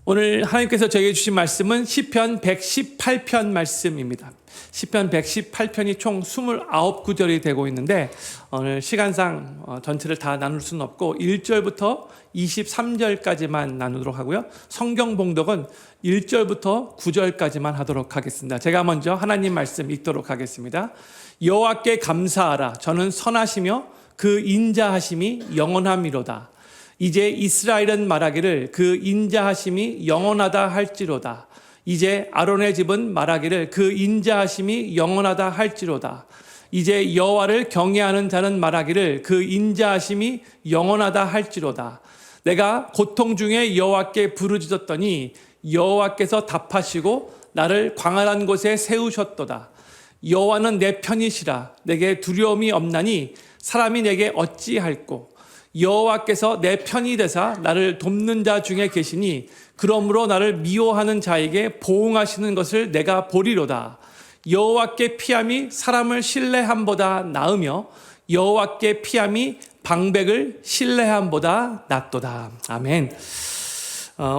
오늘 하나님께서 저에게 주신 말씀은 시편 118편 말씀입니다. 시편 118편이 총 29구절이 되고 있는데 오늘 시간상 전체를 다 나눌 수는 없고 1절부터 23절까지만 나누도록 하고요. 성경 봉독은 1절부터 9절까지만 하도록 하겠습니다. 제가 먼저 하나님 말씀 읽도록 하겠습니다. 여호와께 감사하라. 저는 선하시며 그 인자하심이 영원함이로다. 이제 이스라엘은 말하기를 그 인자하심이 영원하다 할지로다. 이제 아론의 집은 말하기를 그 인자하심이 영원하다 할지로다. 이제 여호와를 경외하는 자는 말하기를 그 인자하심이 영원하다 할지로다. 내가 고통 중에 여호와께 부르짖었더니 여호와께서 답하시고 나를 광활한 곳에 세우셨도다. 여호와는 내 편이시라. 내게 두려움이 없나니 사람이 내게 어찌할꼬. 여호와께서 내 편이 되사 나를 돕는 자 중에 계시니 그러므로 나를 미워하는 자에게 보응하시는 것을 내가 보리로다. 여호와께 피함이 사람을 신뢰함보다 나으며 여호와께 피함이 방백을 신뢰함보다 낫도다. 아멘.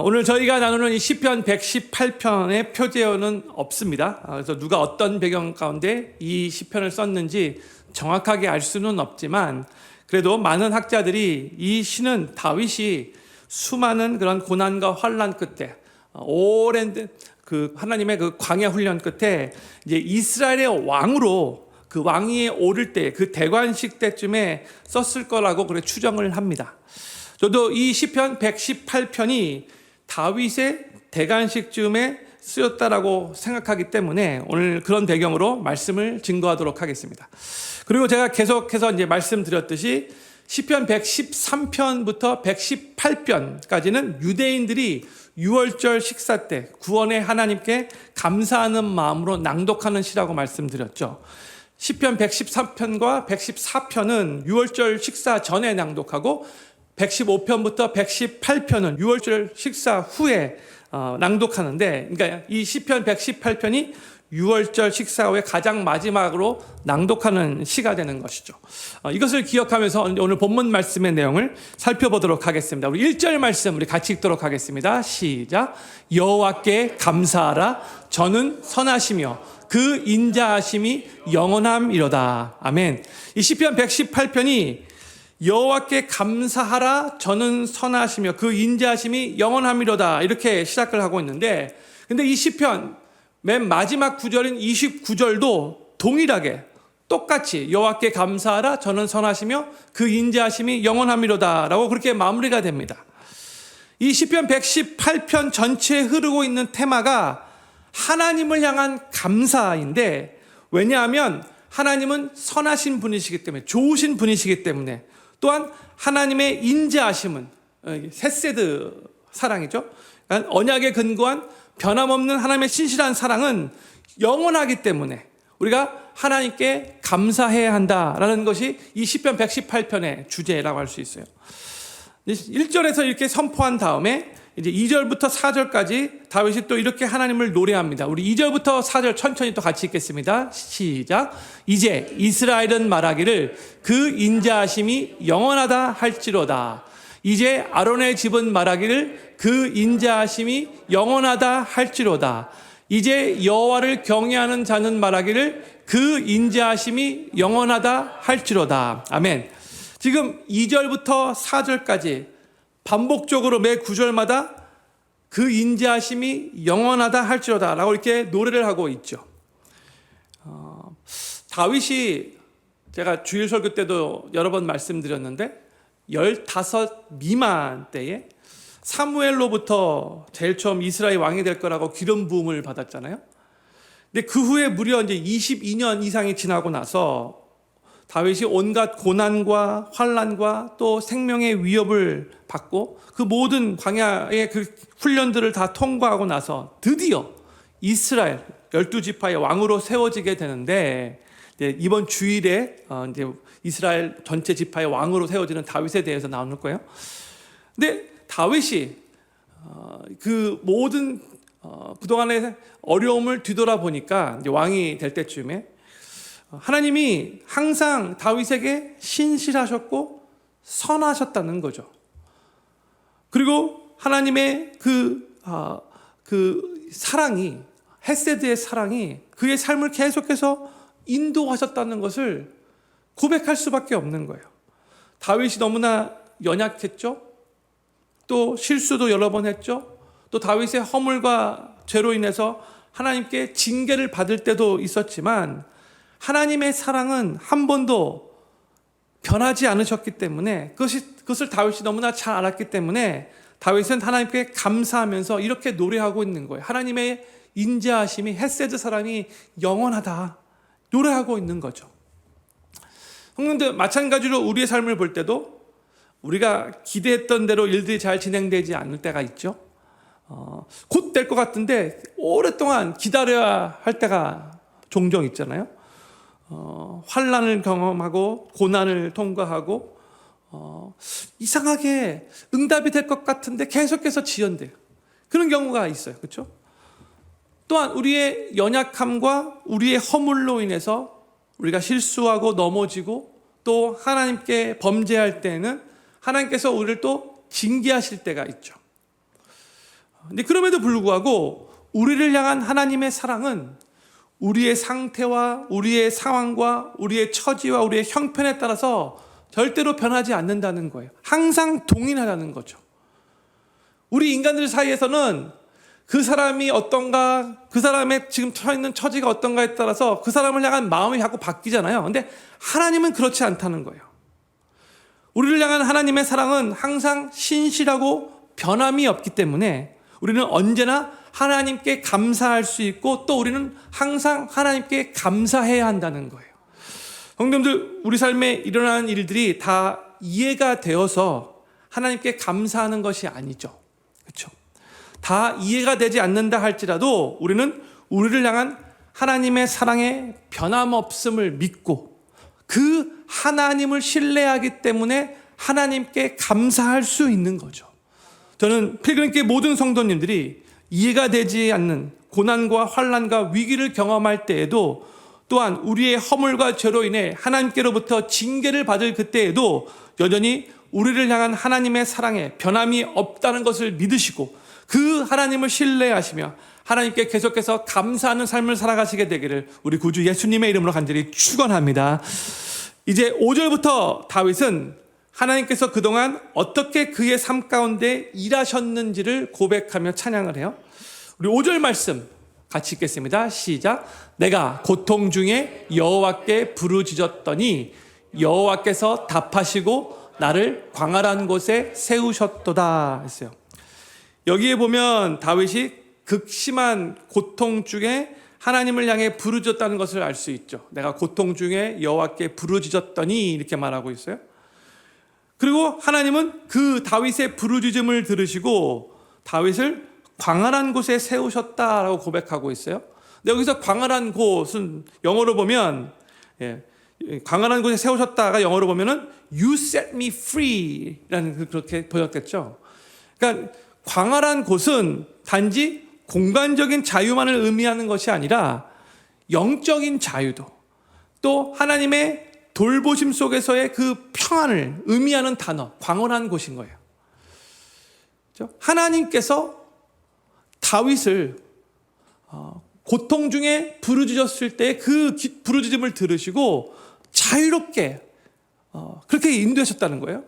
오늘 저희가 나누는 이 시편 118편의 표제어는 없습니다. 그래서 누가 어떤 배경 가운데 이 시편을 썼는지 정확하게 알 수는 없지만 그래도 많은 학자들이 이 시는 다윗이 수많은 그런 고난과 환난 끝에 오랜 그 하나님의 그 광야 훈련 끝에 이제 이스라엘의 왕으로 그 왕위에 오를 때 그 대관식 때쯤에 썼을 거라고 그래 추정을 합니다. 저도 이 시편 118편이 다윗의 대관식쯤에 쓰였다라고 생각하기 때문에 오늘 그런 배경으로 말씀을 증거하도록 하겠습니다. 그리고 제가 계속해서 이제 말씀드렸듯이 시편 113편부터 118편까지는 유대인들이 유월절 식사 때 구원의 하나님께 감사하는 마음으로 낭독하는 시라고 말씀드렸죠. 시편 113편과 114편은 유월절 식사 전에 낭독하고 115편부터 118편은 유월절 식사 후에 낭독하는데, 그러니까 이 시편 118편이 유월절 식사 후에 가장 마지막으로 낭독하는 시가 되는 것이죠. 이것을 기억하면서 오늘 본문 말씀의 내용을 살펴보도록 하겠습니다. 우리 1절 말씀 우리 같이 읽도록 하겠습니다. 시작. 여호와께 감사하라. 저는 선하시며 그 인자하심이 영원함이로다. 아멘. 이 시편 118편이 여호와께 감사하라. 저는 선하시며 그 인자하심이 영원함이로다. 이렇게 시작을 하고 있는데, 근데 이 시편 맨 마지막 구절인 29절도 동일하게 똑같이 여호와께 감사하라. 저는 선하시며 그 인자하심이 영원함이로다. 라고 그렇게 마무리가 됩니다. 이 시편 118편 전체에 흐르고 있는 테마가 하나님을 향한 감사인데, 왜냐하면 하나님은 선하신 분이시기 때문에, 좋으신 분이시기 때문에, 또한 하나님의 인자하심은 헤세드 사랑이죠. 그러니까 언약에 근거한 변함없는 하나님의 신실한 사랑은 영원하기 때문에 우리가 하나님께 감사해야 한다라는 것이 이 시편 118편의 주제라고 할 수 있어요. 1절에서 이렇게 선포한 다음에 이제 2절부터 4절까지 다윗이 또 이렇게 하나님을 노래합니다. 우리 2절부터 4절 천천히 또 같이 읽겠습니다. 시작. 이제 이스라엘은 말하기를 그 인자하심이 영원하다 할지로다. 이제 아론의 집은 말하기를 그 인자하심이 영원하다 할지로다. 이제 여호와를 경외하는 자는 말하기를 그 인자하심이 영원하다 할지로다. 아멘. 지금 2절부터 4절까지 반복적으로 매 구절마다 그 인자하심이 영원하다 할지로다 라고 이렇게 노래를 하고 있죠. 다윗이 제가 주일 설교 때도 여러 번 말씀드렸는데 15 미만 때에 사무엘로부터 제일 처음 이스라엘 왕이 될 거라고 기름 부음을 받았잖아요. 근데 그 후에 무려 이제 22년 이상이 지나고 나서 다윗이 온갖 고난과 환난과 또 생명의 위협을 받고 그 모든 광야의 그 훈련들을 다 통과하고 나서 드디어 이스라엘 12지파의 왕으로 세워지게 되는데, 이번 주일에 이제 이스라엘 전체 지파의 왕으로 세워지는 다윗에 대해서 나눌 거예요. 근데 다윗이 그 모든 그동안의 어려움을 뒤돌아보니까 이제 왕이 될 때쯤에 하나님이 항상 다윗에게 신실하셨고 선하셨다는 거죠. 그리고 하나님의 그 그 사랑이, 헤세드의 사랑이 그의 삶을 계속해서 인도하셨다는 것을 고백할 수밖에 없는 거예요. 다윗이 너무나 연약했죠. 또 실수도 여러 번 했죠. 또 다윗의 허물과 죄로 인해서 하나님께 징계를 받을 때도 있었지만 하나님의 사랑은 한 번도 변하지 않으셨기 때문에 그것을 다윗이 너무나 잘 알았기 때문에 다윗은 하나님께 감사하면서 이렇게 노래하고 있는 거예요. 하나님의 인자하심이, 헤세드 사랑이 영원하다 노래하고 있는 거죠. 성도님들, 마찬가지로 우리의 삶을 볼 때도 우리가 기대했던 대로 일들이 잘 진행되지 않을 때가 있죠. 곧 될 것 같은데 오랫동안 기다려야 할 때가 종종 있잖아요. 환난을 경험하고 고난을 통과하고 이상하게 응답이 될 것 같은데 계속해서 지연돼요. 그런 경우가 있어요. 그렇죠? 또한 우리의 연약함과 우리의 허물로 인해서 우리가 실수하고 넘어지고 또 하나님께 범죄할 때는 하나님께서 우리를 또 징계하실 때가 있죠. 근데 그럼에도 불구하고 우리를 향한 하나님의 사랑은 우리의 상태와 우리의 상황과 우리의 처지와 우리의 형편에 따라서 절대로 변하지 않는다는 거예요. 항상 동일하다는 거죠. 우리 인간들 사이에서는 그 사람이 어떤가, 그 사람의 지금 처해 있는 처지가 어떤가에 따라서 그 사람을 향한 마음이 자꾸 바뀌잖아요. 근데 하나님은 그렇지 않다는 거예요. 우리를 향한 하나님의 사랑은 항상 신실하고 변함이 없기 때문에 우리는 언제나 하나님께 감사할 수 있고 또 우리는 항상 하나님께 감사해야 한다는 거예요. 성도님들, 우리 삶에 일어나는 일들이 다 이해가 되어서 하나님께 감사하는 것이 아니죠. 그렇죠? 다 이해가 되지 않는다 할지라도 우리는 우리를 향한 하나님의 사랑의 변함없음을 믿고 그 하나님을 신뢰하기 때문에 하나님께 감사할 수 있는 거죠. 저는 필그림교회 모든 성도님들이 이해가 되지 않는 고난과 환난과 위기를 경험할 때에도 또한 우리의 허물과 죄로 인해 하나님께로부터 징계를 받을 그때에도 여전히 우리를 향한 하나님의 사랑에 변함이 없다는 것을 믿으시고 그 하나님을 신뢰하시며 하나님께 계속해서 감사하는 삶을 살아가시게 되기를 우리 구주 예수님의 이름으로 간절히 축원합니다. 이제 5절부터 다윗은 하나님께서 그동안 어떻게 그의 삶 가운데 일하셨는지를 고백하며 찬양을 해요. 우리 5절 말씀 같이 읽겠습니다. 시작. 내가 고통 중에 여호와께 부르짖었더니 여호와께서 답하시고 나를 광활한 곳에 세우셨도다 했어요. 여기에 보면 다윗이 극심한 고통 중에 하나님을 향해 부르짖었다는 것을 알 수 있죠. 내가 고통 중에 여호와께 부르짖었더니 이렇게 말하고 있어요. 그리고 하나님은 그 다윗의 부르짖음을 들으시고 다윗을 광활한 곳에 세우셨다라고 고백하고 있어요. 근데 여기서 광활한 곳은 영어로 보면 광활한 곳에 세우셨다가 영어로 보면은 You set me free라는 그렇게 번역됐죠. 그러니까 광활한 곳은 단지 공간적인 자유만을 의미하는 것이 아니라 영적인 자유도 또 하나님의 돌보심 속에서의 그 평안을 의미하는 단어, 광활한 곳인 거예요. 하나님께서 다윗을 고통 중에 부르짖었을 때 그 부르짖음을 들으시고 자유롭게 그렇게 인도하셨다는 거예요.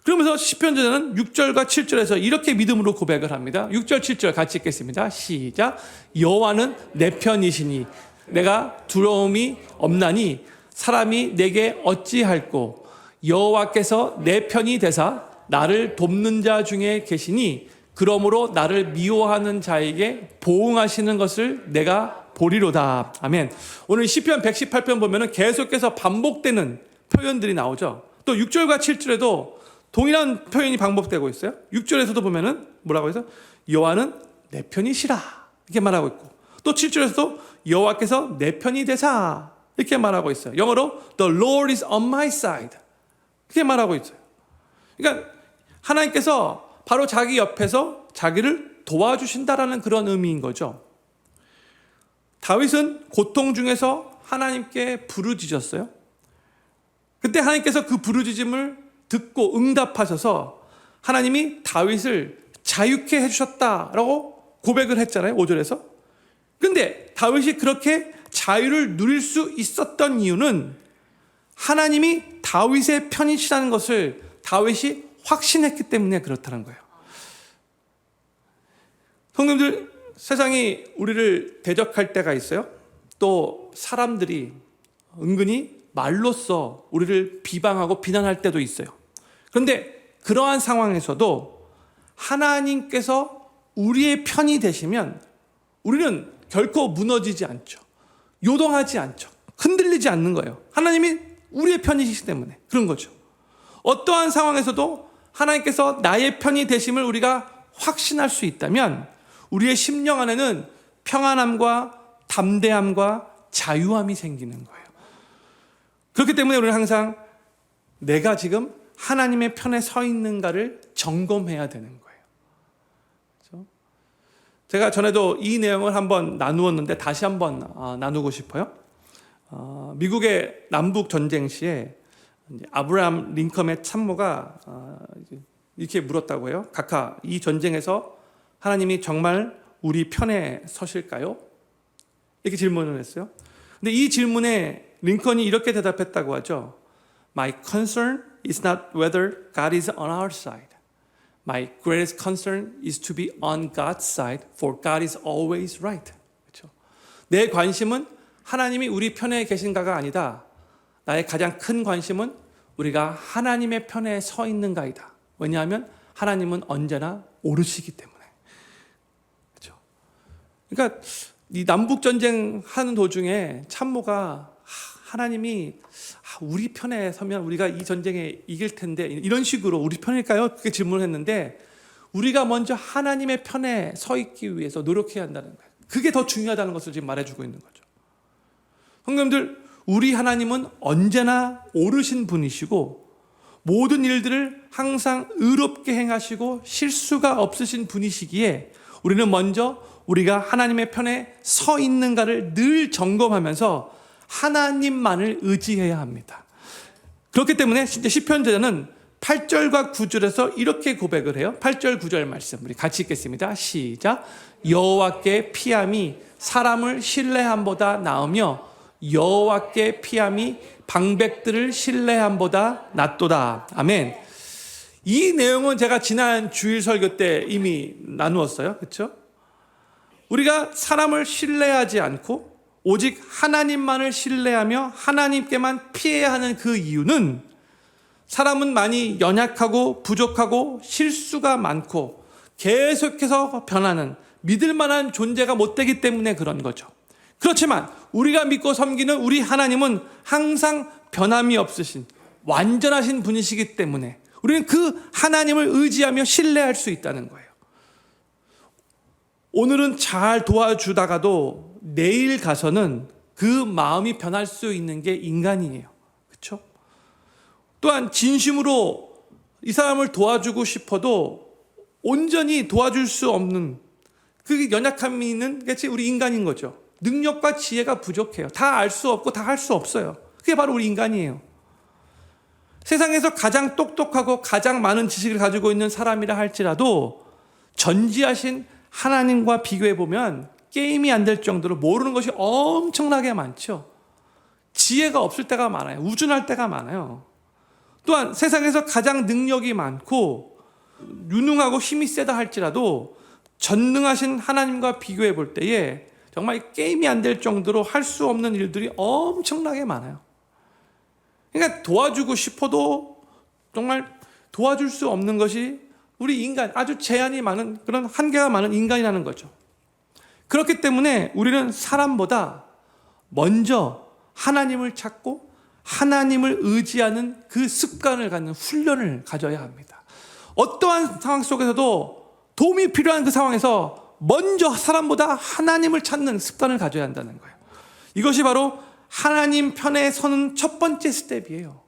그러면서 시편자는 6절과 7절에서 이렇게 믿음으로 고백을 합니다. 6절 7절 같이 읽겠습니다. 시작. 여호와는 내 편이시니 내가 두려움이 없나니 사람이 내게 어찌할꼬. 여호와께서 내 편이 되사 나를 돕는 자 중에 계시니 그러므로 나를 미워하는 자에게 보응하시는 것을 내가 보리로다. 아멘. 오늘 시편 118편 보면은 계속해서 반복되는 표현들이 나오죠. 또 6절과 7절에도 동일한 표현이 반복되고 있어요. 6절에서도 보면은 뭐라고 해서 여호와는 내 편이시라 이렇게 말하고 있고 또 7절에서도 여호와께서 내 편이 되사 이렇게 말하고 있어요. 영어로 The Lord is on my side 이렇게 말하고 있어요. 그러니까 하나님께서 바로 자기 옆에서 자기를 도와주신다라는 그런 의미인 거죠. 다윗은 고통 중에서 하나님께 부르짖었어요. 그때 하나님께서 그 부르짖음을 듣고 응답하셔서 하나님이 다윗을 자유케 해주셨다라고 고백을 했잖아요. 5절에서. 근데 다윗이 그렇게 자유를 누릴 수 있었던 이유는 하나님이 다윗의 편이시라는 것을 다윗이 확신했기 때문에 그렇다는 거예요. 성도님들, 세상이 우리를 대적할 때가 있어요. 또 사람들이 은근히 말로써 우리를 비방하고 비난할 때도 있어요. 그런데 그러한 상황에서도 하나님께서 우리의 편이 되시면 우리는 결코 무너지지 않죠. 요동하지 않죠. 흔들리지 않는 거예요. 하나님이 우리의 편이시기 때문에 그런 거죠. 어떠한 상황에서도 하나님께서 나의 편이 되심을 우리가 확신할 수 있다면 우리의 심령 안에는 평안함과 담대함과 자유함이 생기는 거예요. 그렇기 때문에 우리는 항상 내가 지금 하나님의 편에 서 있는가를 점검해야 되는 거예요. 그렇죠? 제가 전에도 이 내용을 한번 나누었는데 다시 한번 나누고 싶어요. 미국의 남북 전쟁 시에 아브라함 링컨의 참모가 이렇게 물었다고 해요. 각하, 이 전쟁에서 하나님이 정말 우리 편에 서실까요? 이렇게 질문을 했어요. 근데 이 질문에 링컨이 이렇게 대답했다고 하죠. My concern is not whether God is on our side. My greatest concern is to be on God's side, for God is always right. 그렇죠? 내 관심은 하나님이 우리 편에 계신가가 아니다. 나의 가장 큰 관심은 우리가 하나님의 편에 서 있는가이다. 왜냐하면 하나님은 언제나 옳으시기 때문에. 그렇죠? 그러니까 이 남북 전쟁 하는 도중에 참모가 하나님이 우리 편에 서면 우리가 이 전쟁에 이길 텐데 이런 식으로 우리 편일까요? 그렇게 질문을 했는데 우리가 먼저 하나님의 편에 서 있기 위해서 노력해야 한다는 거예요. 그게 더 중요하다는 것을 지금 말해주고 있는 거죠. 성도님들, 우리 하나님은 언제나 옳으신 분이시고 모든 일들을 항상 의롭게 행하시고 실수가 없으신 분이시기에 우리는 먼저 우리가 하나님의 편에 서 있는가를 늘 점검하면서 하나님만을 의지해야 합니다. 그렇기 때문에 진짜 시편 저자는 8절과 9절에서 이렇게 고백을 해요. 8절 9절 말씀 우리 같이 읽겠습니다. 시작. 여호와께 피함이 사람을 신뢰함보다 나으며 여호와께 피함이 방백들을 신뢰함보다 낫도다. 아멘. 이 내용은 제가 지난 주일 설교 때 이미 나누었어요. 그렇죠? 우리가 사람을 신뢰하지 않고 오직 하나님만을 신뢰하며 하나님께만 피해야 하는 그 이유는 사람은 많이 연약하고 부족하고 실수가 많고 계속해서 변하는 믿을 만한 존재가 못 되기 때문에 그런 거죠. 그렇지만 우리가 믿고 섬기는 우리 하나님은 항상 변함이 없으신 완전하신 분이시기 때문에 우리는 그 하나님을 의지하며 신뢰할 수 있다는 거예요. 오늘은 잘 도와주다가도 내일 가서는 그 마음이 변할 수 있는 게 인간이에요. 그렇죠? 또한 진심으로 이 사람을 도와주고 싶어도 온전히 도와줄 수 없는 그 연약함이 있는 게 우리 인간인 거죠. 능력과 지혜가 부족해요. 다 알 수 없고 다 할 수 없어요. 그게 바로 우리 인간이에요. 세상에서 가장 똑똑하고 가장 많은 지식을 가지고 있는 사람이라 할지라도 전지하신 하나님과 비교해 보면 게임이 안 될 정도로 모르는 것이 엄청나게 많죠. 지혜가 없을 때가 많아요. 우준할 때가 많아요. 또한 세상에서 가장 능력이 많고 유능하고 힘이 세다 할지라도 전능하신 하나님과 비교해 볼 때에 정말 게임이 안 될 정도로 할 수 없는 일들이 엄청나게 많아요. 그러니까 도와주고 싶어도 정말 도와줄 수 없는 것이 우리 인간, 아주 제한이 많은 그런 한계가 많은 인간이라는 거죠. 그렇기 때문에 우리는 사람보다 먼저 하나님을 찾고 하나님을 의지하는 그 습관을 갖는 훈련을 가져야 합니다. 어떠한 상황 속에서도 도움이 필요한 그 상황에서 먼저 사람보다 하나님을 찾는 습관을 가져야 한다는 거예요. 이것이 바로 하나님 편에 서는 첫 번째 스텝이에요.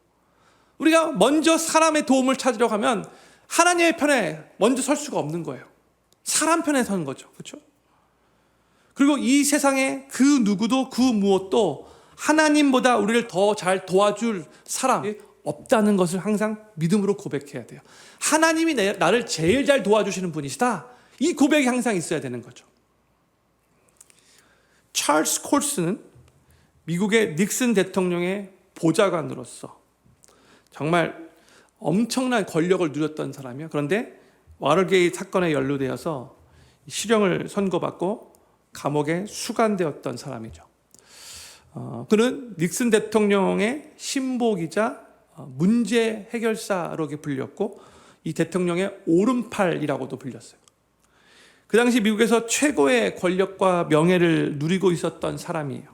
우리가 먼저 사람의 도움을 찾으려 하면 하나님의 편에 먼저 설 수가 없는 거예요. 사람 편에 서는 거죠. 그렇죠? 그리고 이 세상에 그 누구도 그 무엇도 하나님보다 우리를 더 잘 도와줄 사람이 없다는 것을 항상 믿음으로 고백해야 돼요. 하나님이 나를 제일 잘 도와주시는 분이시다. 이 고백이 항상 있어야 되는 거죠. 찰스 콜스는 미국의 닉슨 대통령의 보좌관으로서 정말 엄청난 권력을 누렸던 사람이에요. 그런데 와ter게이트 사건에 연루되어서 실형을 선고받고 감옥에 수감되었던 사람이죠. 그는 닉슨 대통령의 신복이자 문제 해결사로 불렸고 이 대통령의 오른팔이라고도 불렸어요. 그 당시 미국에서 최고의 권력과 명예를 누리고 있었던 사람이에요.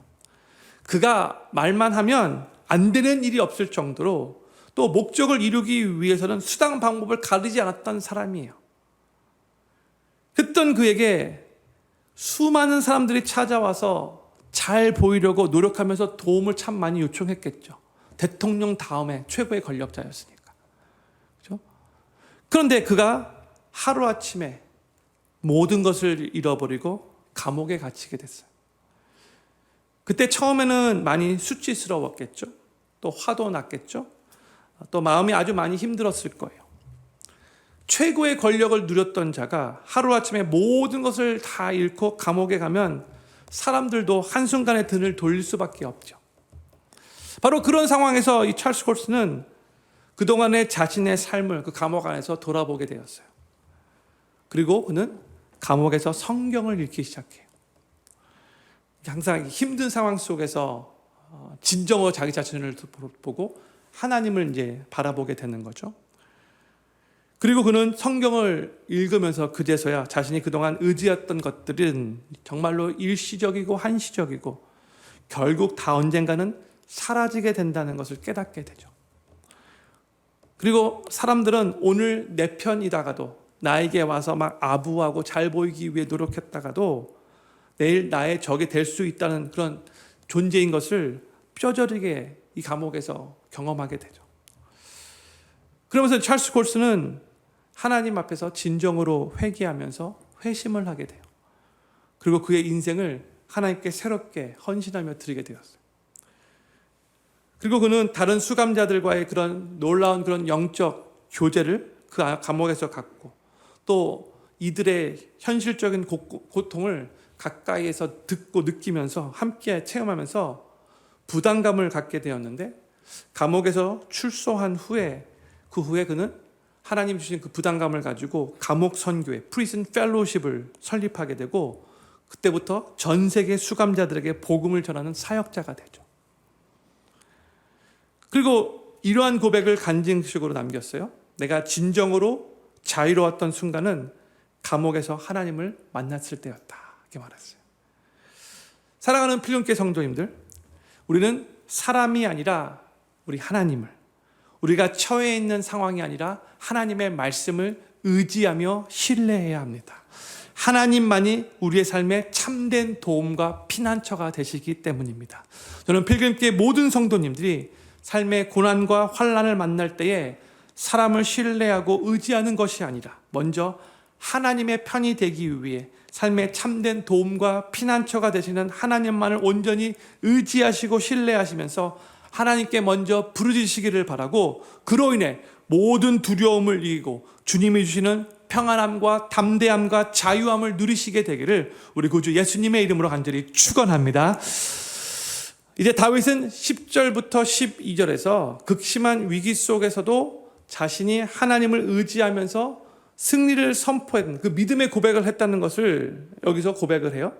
그가 말만 하면 안 되는 일이 없을 정도로 또 목적을 이루기 위해서는 수단 방법을 가리지 않았던 사람이에요. 그랬던 그에게 수많은 사람들이 찾아와서 잘 보이려고 노력하면서 도움을 참 많이 요청했겠죠. 대통령 다음에 최고의 권력자였으니까. 그렇죠? 그런데 그가 하루아침에 모든 것을 잃어버리고 감옥에 갇히게 됐어요. 그때 처음에는 많이 수치스러웠겠죠. 또 화도 났겠죠. 또 마음이 아주 많이 힘들었을 거예요. 최고의 권력을 누렸던 자가 하루아침에 모든 것을 다 잃고 감옥에 가면 사람들도 한순간에 등을 돌릴 수밖에 없죠. 바로 그런 상황에서 이 찰스 콜스는 그동안의 자신의 삶을 그 감옥 안에서 돌아보게 되었어요. 그리고 그는 감옥에서 성경을 읽기 시작해요. 항상 힘든 상황 속에서 진정으로 자기 자신을 보고 하나님을 이제 바라보게 되는 거죠. 그리고 그는 성경을 읽으면서 그제서야 자신이 그동안 의지했던 것들은 정말로 일시적이고 한시적이고 결국 다 언젠가는 사라지게 된다는 것을 깨닫게 되죠. 그리고 사람들은 오늘 내 편이다가도 나에게 와서 막 아부하고 잘 보이기 위해 노력했다가도 내일 나의 적이 될 수 있다는 그런 존재인 것을 뼈저리게 이 감옥에서 경험하게 되죠. 그러면서 찰스 콜스는 하나님 앞에서 진정으로 회개하면서 회심을 하게 돼요. 그리고 그의 인생을 하나님께 새롭게 헌신하며 드리게 되었어요. 그리고 그는 다른 수감자들과의 그런 놀라운 그런 영적 교제를 그 감옥에서 갖고 또 이들의 현실적인 고통을 가까이에서 듣고 느끼면서 함께 체험하면서 부담감을 갖게 되었는데 감옥에서 출소한 후에 그 후에 그는 하나님 주신 그 부담감을 가지고 감옥 선교회 프리즌 펠로우십을 설립하게 되고 그때부터 전 세계 수감자들에게 복음을 전하는 사역자가 되죠. 그리고 이러한 고백을 간증식으로 남겼어요. 내가 진정으로 자유로웠던 순간은 감옥에서 하나님을 만났을 때였다. 이렇게 말했어요. 사랑하는 필름교회 성도님들, 우리는 사람이 아니라 우리 하나님을, 우리가 처해 있는 상황이 아니라 하나님의 말씀을 의지하며 신뢰해야 합니다. 하나님만이 우리의 삶에 참된 도움과 피난처가 되시기 때문입니다. 저는 필름교회 모든 성도님들이 삶의 고난과 환난을 만날 때에 사람을 신뢰하고 의지하는 것이 아니라 먼저 하나님의 편이 되기 위해 삶의 참된 도움과 피난처가 되시는 하나님만을 온전히 의지하시고 신뢰하시면서 하나님께 먼저 부르짖으시기를 바라고 그로 인해 모든 두려움을 이기고 주님이 주시는 평안함과 담대함과 자유함을 누리시게 되기를 우리 구주 예수님의 이름으로 간절히 축원합니다. 이제 다윗은 10절부터 12절에서 극심한 위기 속에서도 자신이 하나님을 의지하면서 승리를 선포했던 그 믿음의 고백을 했다는 것을 여기서 고백을 해요.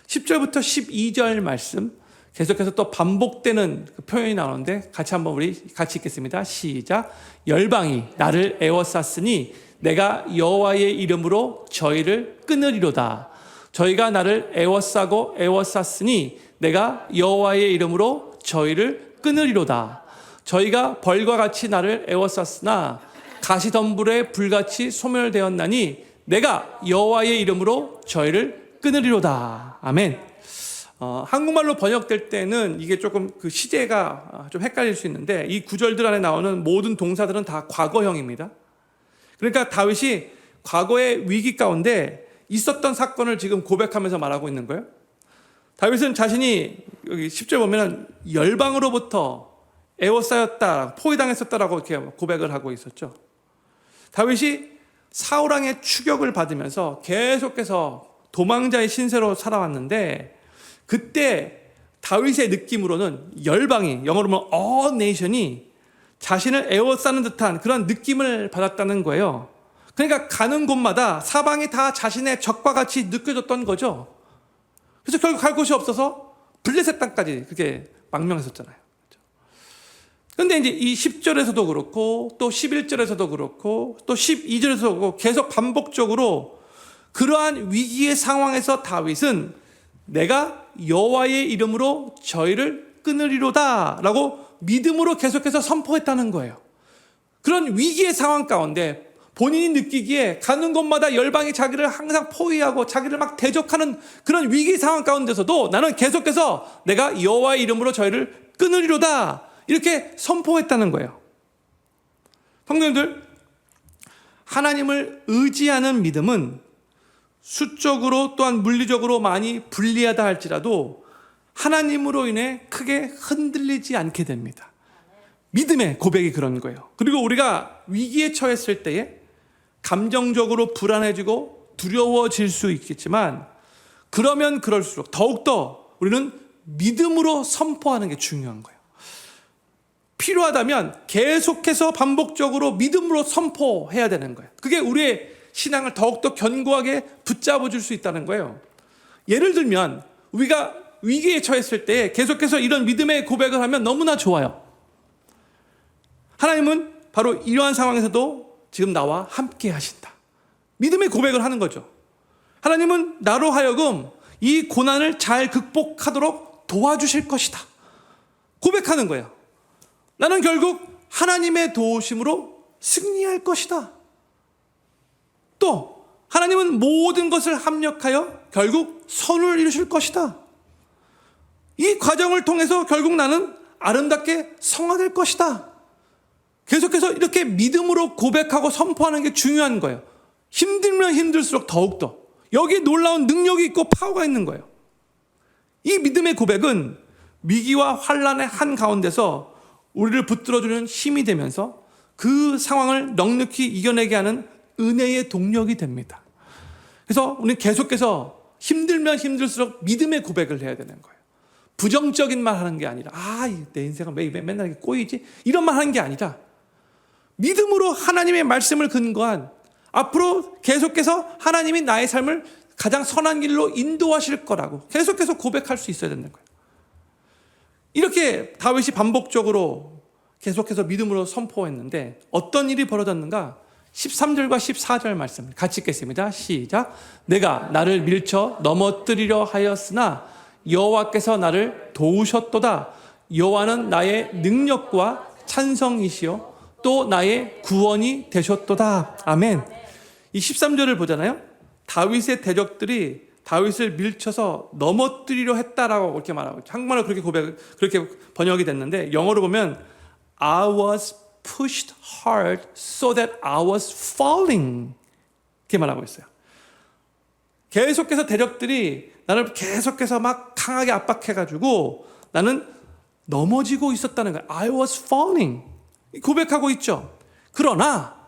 10절부터 12절 말씀 계속해서 또 반복되는 그 표현이 나오는데 같이 한번 우리 같이 읽겠습니다. 시작. 열방이 나를 애워쌌으니 내가 여호와의 이름으로 저희를 끊으리로다. 저희가 나를 애워싸고 애워쌌으니 내가 여호와의 이름으로 저희를 끊으리로다. 저희가 벌과 같이 나를 애워쌌으나 가시덤불에 불같이 소멸되었나니 내가 여호와의 이름으로 저희를 끊으리로다. 아멘. 한국말로 번역될 때는 이게 조금 그 시제가 좀 헷갈릴 수 있는데 이 구절들 안에 나오는 모든 동사들은 다 과거형입니다. 그러니까 다윗이 과거의 위기 가운데 있었던 사건을 지금 고백하면서 말하고 있는 거예요. 다윗은 자신이 여기 10절 보면 열방으로부터 애워싸였다, 포위당했었다라고 이렇게 고백을 하고 있었죠. 다윗이 사울왕의 추격을 받으면서 계속해서 도망자의 신세로 살아왔는데, 그때 다윗의 느낌으로는 열방이, 영어로 보면 all nation이 자신을 에워싸는 듯한 그런 느낌을 받았다는 거예요. 그러니까 가는 곳마다 사방이 다 자신의 적과 같이 느껴졌던 거죠. 그래서 결국 갈 곳이 없어서 블레셋 땅까지 그렇게 망명했었잖아요. 그런데 이제 이 10절에서도 그렇고 또 11절에서도 그렇고 또 12절에서도 그렇고 계속 반복적으로 그러한 위기의 상황에서 다윗은 내가 여호와의 이름으로 저희를 끊으리로다 라고 믿음으로 계속해서 선포했다는 거예요. 그런 위기의 상황 가운데 본인이 느끼기에 가는 곳마다 열방이 자기를 항상 포위하고 자기를 막 대적하는 그런 위기 상황 가운데서도 나는 계속해서 내가 여호와의 이름으로 저희를 끊으리로다 이렇게 선포했다는 거예요. 성도님들, 하나님을 의지하는 믿음은 수적으로 또한 물리적으로 많이 불리하다 할지라도 하나님으로 인해 크게 흔들리지 않게 됩니다. 믿음의 고백이 그런 거예요. 그리고 우리가 위기에 처했을 때에 감정적으로 불안해지고 두려워질 수 있겠지만, 그러면 그럴수록 더욱더 우리는 믿음으로 선포하는 게 중요한 거예요. 필요하다면 계속해서 반복적으로 믿음으로 선포해야 되는 거예요. 그게 우리의 신앙을 더욱더 견고하게 붙잡아 줄 수 있다는 거예요. 예를 들면 우리가 위기에 처했을 때 계속해서 이런 믿음의 고백을 하면 너무나 좋아요. 하나님은 바로 이러한 상황에서도 지금 나와 함께 하신다. 믿음의 고백을 하는 거죠. 하나님은 나로 하여금 이 고난을 잘 극복하도록 도와주실 것이다. 고백하는 거예요. 나는 결국 하나님의 도우심으로 승리할 것이다. 또 하나님은 모든 것을 합력하여 결국 선을 이루실 것이다. 이 과정을 통해서 결국 나는 아름답게 성화될 것이다. 계속해서 이렇게 믿음으로 고백하고 선포하는 게 중요한 거예요. 힘들면 힘들수록 더욱더 여기에 놀라운 능력이 있고 파워가 있는 거예요. 이 믿음의 고백은 위기와 환난의 한가운데서 우리를 붙들어주는 힘이 되면서 그 상황을 넉넉히 이겨내게 하는 은혜의 동력이 됩니다. 그래서 우리는 계속해서 힘들면 힘들수록 믿음의 고백을 해야 되는 거예요. 부정적인 말 하는 게 아니라 내 인생은 왜 맨날 이렇게 꼬이지? 이런 말 하는 게 아니라 믿음으로 하나님의 말씀을 근거한 앞으로 계속해서 하나님이 나의 삶을 가장 선한 길로 인도하실 거라고 계속해서 고백할 수 있어야 되는 거예요. 이렇게 다윗이 반복적으로 계속해서 믿음으로 선포했는데 어떤 일이 벌어졌는가? 13절과 14절 말씀 같이 읽겠습니다. 시작. 내가 나를 밀쳐 넘어뜨리려 하였으나 여호와께서 나를 도우셨도다. 여호와는 나의 능력과 찬성이시요 또 나의 구원이 되셨도다. 아멘. 이 13절을 보잖아요. 다윗의 대적들이 다윗을 밀쳐서 넘어뜨리려 했다라고 그렇게 말하고 있죠. 한국말로 그렇게 번역이 됐는데 영어로 보면 I was pushed hard so that I was falling. 이렇게 말하고 있어요. 계속해서 대적들이 나를 계속해서 막 강하게 압박해가지고 나는 넘어지고 있었다는 거예요. I was falling. 고백하고 있죠. 그러나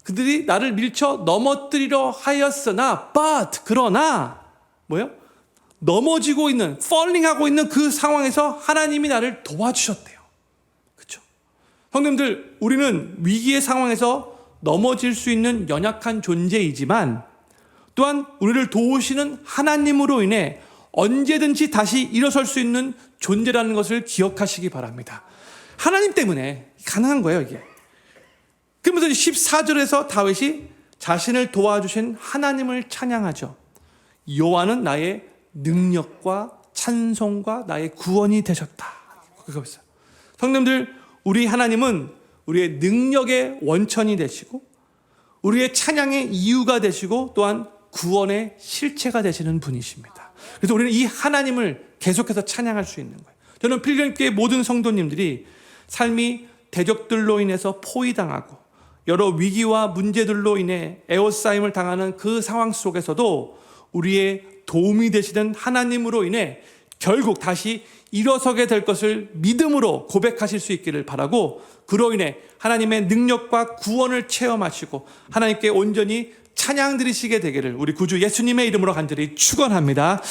그들이 나를 밀쳐 넘어뜨리려 하였으나 그러나 뭐예요? 넘어지고 있는 falling 하고 있는 그 상황에서 하나님이 나를 도와주셨대요. 그렇죠? 형님들, 우리는 위기의 상황에서 넘어질 수 있는 연약한 존재이지만 또한 우리를 도우시는 하나님으로 인해 언제든지 다시 일어설 수 있는 존재라는 것을 기억하시기 바랍니다. 하나님 때문에 가능한 거예요, 이게. 그러면서 14절에서 다윗이 자신을 도와주신 하나님을 찬양하죠. 여호와는 나의 능력과 찬송과 나의 구원이 되셨다. 그거 있어요. 성도님들, 우리 하나님은 우리의 능력의 원천이 되시고 우리의 찬양의 이유가 되시고 또한 구원의 실체가 되시는 분이십니다. 그래서 우리는 이 하나님을 계속해서 찬양할 수 있는 거예요. 저는 필리핀교회 모든 성도님들이 삶이 대적들로 인해서 포위당하고 여러 위기와 문제들로 인해 에워싸임을 당하는 그 상황 속에서도 우리의 도움이 되시는 하나님으로 인해 결국 다시 일어서게 될 것을 믿음으로 고백하실 수 있기를 바라고, 그로 인해 하나님의 능력과 구원을 체험하시고 하나님께 온전히 찬양 드리시게 되기를 우리 구주 예수님의 이름으로 간절히 축원합니다.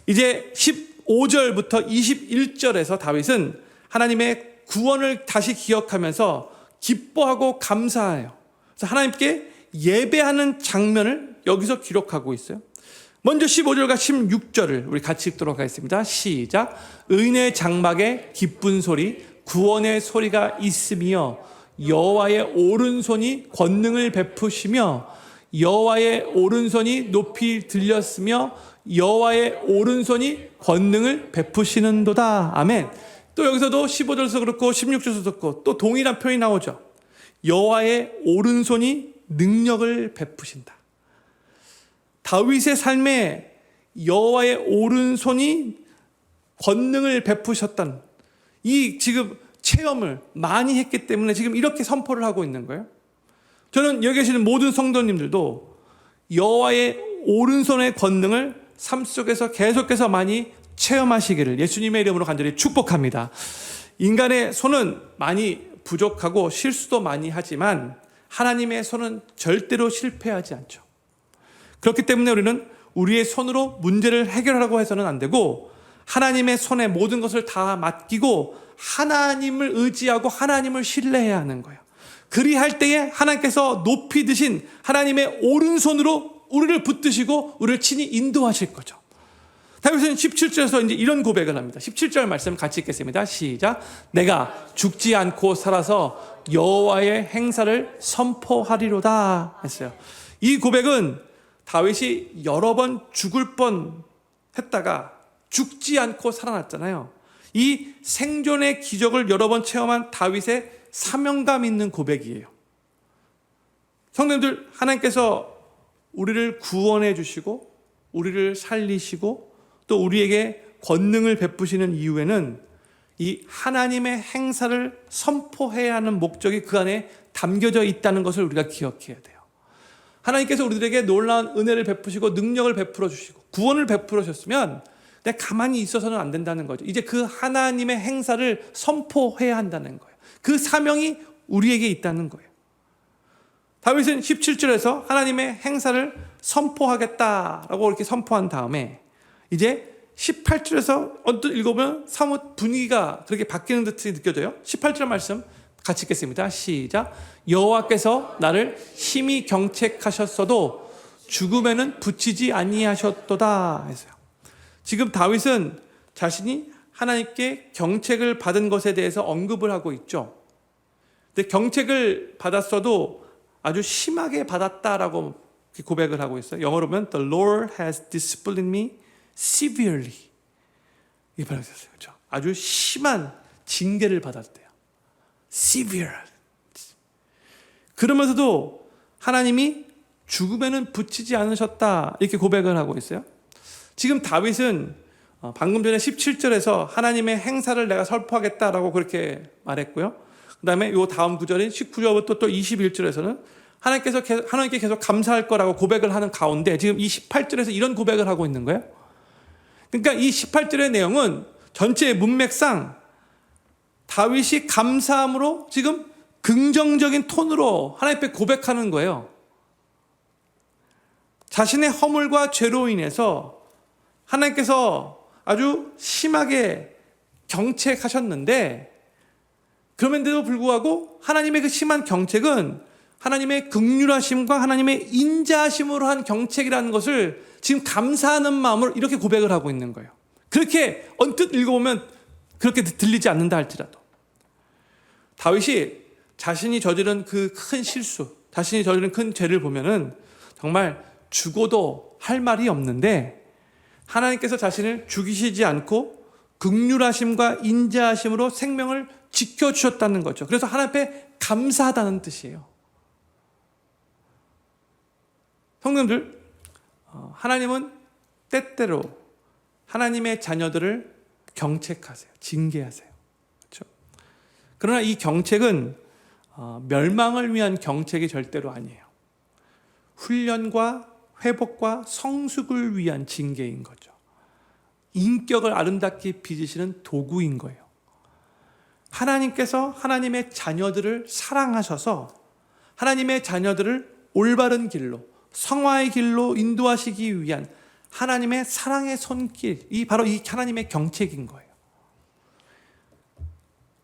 이제 15절부터 21절에서 다윗은 하나님의 구원을 다시 기억하면서 기뻐하고 감사해요. 그래서 하나님께 예배하는 장면을 여기서 기록하고 있어요. 먼저 15절과 16절을 우리 같이 읽도록 하겠습니다. 시작. 의인의 장막에 기쁜 소리, 구원의 소리가 있으며 여호와의 오른손이 권능을 베푸시며 여호와의 오른손이 높이 들렸으며 여호와의 오른손이 권능을 베푸시는도다. 아멘. 또 여기서도 15절에서 그렇고 16절에서 그렇고 또 동일한 표현이 나오죠. 여호와의 오른손이 능력을 베푸신다. 다윗의 삶에 여호와의 오른손이 권능을 베푸셨던 이 지금 체험을 많이 했기 때문에 지금 이렇게 선포를 하고 있는 거예요. 저는 여기 계시는 모든 성도님들도 여호와의 오른손의 권능을 삶 속에서 계속해서 많이 체험하시기를 예수님의 이름으로 간절히 축복합니다. 인간의 손은 많이 부족하고 실수도 많이 하지만 하나님의 손은 절대로 실패하지 않죠. 그렇기 때문에 우리는 우리의 손으로 문제를 해결하려고 해서는 안 되고 하나님의 손에 모든 것을 다 맡기고 하나님을 의지하고 하나님을 신뢰해야 하는 거예요. 그리할 때에 하나님께서 높이 드신 하나님의 오른손으로 우리를 붙드시고 우리를 친히 인도하실 거죠. 다윗은 17절에서 이제 이런 고백을 합니다. 17절 말씀 같이 읽겠습니다. 시작. 내가 죽지 않고 살아서 여호와의 행사를 선포하리로다 했어요. 이 고백은 다윗이 여러 번 죽을 뻔 했다가 죽지 않고 살아났잖아요. 이 생존의 기적을 여러 번 체험한 다윗의 사명감 있는 고백이에요. 성도님들, 하나님께서 우리를 구원해 주시고 우리를 살리시고 또 우리에게 권능을 베푸시는 이유에는 이 하나님의 행사를 선포해야 하는 목적이 그 안에 담겨져 있다는 것을 우리가 기억해야 돼요. 하나님께서 우리들에게 놀라운 은혜를 베푸시고 능력을 베풀어 주시고 구원을 베풀어 주셨으면 내가 가만히 있어서는 안 된다는 거죠. 이제 그 하나님의 행사를 선포해야 한다는 거예요. 그 사명이 우리에게 있다는 거예요. 다윗은 17절에서 하나님의 행사를 선포하겠다라고 이렇게 선포한 다음에 이제 18절에서 언뜻 읽어보면 사뭇 분위기가 그렇게 바뀌는 듯이 느껴져요. 18절 말씀 같이 읽겠습니다. 시작. 여호와께서 나를 심히 경책하셨어도 죽음에는 붙이지 아니하셨도다 했어요. 지금 다윗은 자신이 하나님께 경책을 받은 것에 대해서 언급을 하고 있죠. 근데 경책을 받았어도 아주 심하게 받았다라고 고백을 하고 있어요. 영어로 보면 The Lord has disciplined me severely. 이 발음이 있어요. 그렇죠? 아주 심한 징계를 받았대요. severe. 그러면서도 하나님이 죽음에는 붙이지 않으셨다 이렇게 고백을 하고 있어요. 지금 다윗은 방금 전에 17절에서 하나님의 행사를 내가 선포하겠다라고 그렇게 말했고요. 그 다음에 요 다음 구절인 19절부터 또 21절에서는 하나님께 계속 감사할 거라고 고백을 하는 가운데 지금 이 18절에서 이런 고백을 하고 있는 거예요. 그러니까 이 18절의 내용은 전체의 문맥상 다윗이 감사함으로 지금 긍정적인 톤으로 하나님 앞에 고백하는 거예요. 자신의 허물과 죄로 인해서 하나님께서 아주 심하게 경책하셨는데 그럼에도 불구하고 하나님의 그 심한 경책은 하나님의 긍휼하심과 하나님의 인자하심으로 한 경책이라는 것을 지금 감사하는 마음으로 이렇게 고백을 하고 있는 거예요. 그렇게 언뜻 읽어보면 그렇게 들리지 않는다 할지라도 다윗이 자신이 저지른 그 큰 실수, 자신이 저지른 큰 죄를 보면은 정말 죽어도 할 말이 없는데 하나님께서 자신을 죽이시지 않고 긍휼하심과 인자하심으로 생명을 지켜주셨다는 거죠. 그래서 하나님 앞에 감사하다는 뜻이에요. 성도님들, 하나님은 때때로 하나님의 자녀들을 경책하세요. 징계하세요. 그렇죠? 그러나 이 경책은 멸망을 위한 경책이 절대로 아니에요. 훈련과 회복과 성숙을 위한 징계인 거죠. 인격을 아름답게 빚으시는 도구인 거예요. 하나님께서 하나님의 자녀들을 사랑하셔서 하나님의 자녀들을 올바른 길로, 성화의 길로 인도하시기 위한 하나님의 사랑의 손길이 바로 이 하나님의 경책인 거예요.